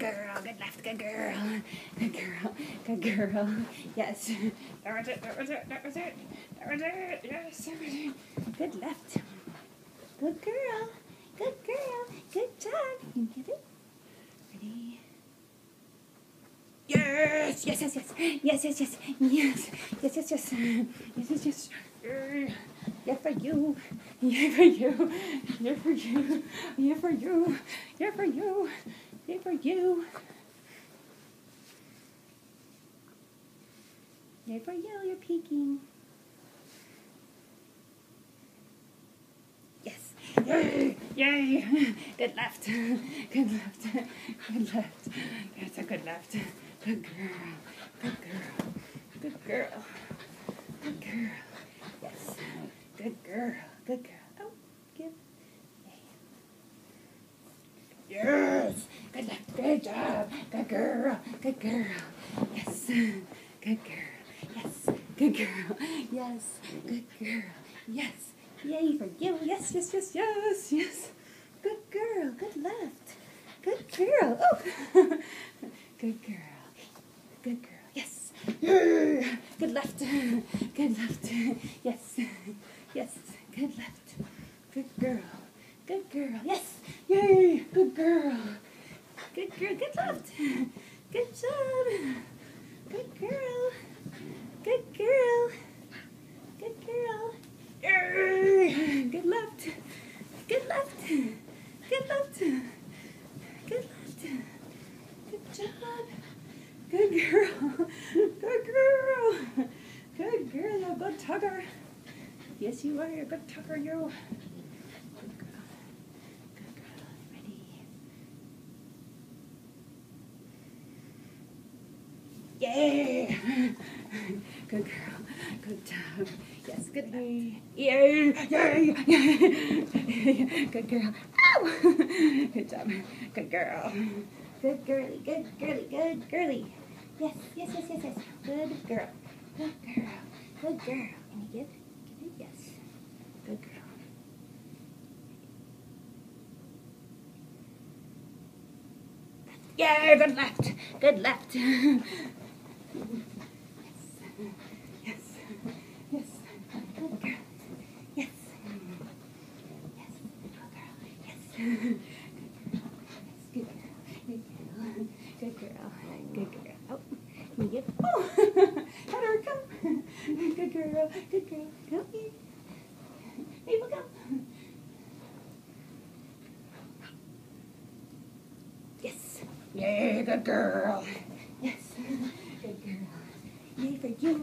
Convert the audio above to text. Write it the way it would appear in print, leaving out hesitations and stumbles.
girl, good left, good girl. Good girl, good girl. Yes. That was it, that was it, that was it. That was it, yes, that was it. Good left. Good girl, good girl. Good job. You get it? Ready? Yes, yes, yes, yes. Yes, yes, yes. Yes, yes, yes, yes. Yes, yes, yes. Yeah for you. Yeah for you. Yeah for you. Yeah for you. Yeah for you. Yeah for you. Yeah for you. You're peeking. Yes. Yay. Yay. Good left. Good left. Good left. That's a good left. Good girl. Good girl. Good girl. Good girl. Yes. Good girl. Good girl. Oh, give. Yes. Good left. Good job. Good girl. Good girl. Yes. Good girl. Yes. Good girl. Yes. Good girl. Yes. Yay for you. Yes, yes, yes, yes, yes. Good girl. Good left. Good girl. Oh. Good girl. Good girl. Yes. Yay. Good left. Good left. Yes. Yes. Good left. Good girl. Good girl. Yes. Yay. Good girl. Good girl. Good left. Good job. Good girl. Good girl. Good girl. Yay. Good left. Good left. Good left. Good left. Good job. Good girl. Good girl. Good girl. You're a good tugger. Yes, you are. You're a good tugger, you. Good girl. Good girl. Ready? Yay! Good girl. Good job. Yes, good. Yay! Yay! Yay! Good girl. Ow! Good job. Good girl. Good girly. Good girly. Good girly. Yes, yes, yes, yes, yes. Good girl. Good girl. Good girl. Can you give? Give it? Yes. Good girl. Yeah, good left. Good left. Yes. Yes. Yes. Good girl. Yes. Yes. Good girl. Yes. Good girl. Good girl. Good girl. Good girl. Oh, can you give? Oh, let her come. Good girl. Good girl. Come here. Mabel, come. Yes. Yay, good girl. Yes. Good girl. Yay for you.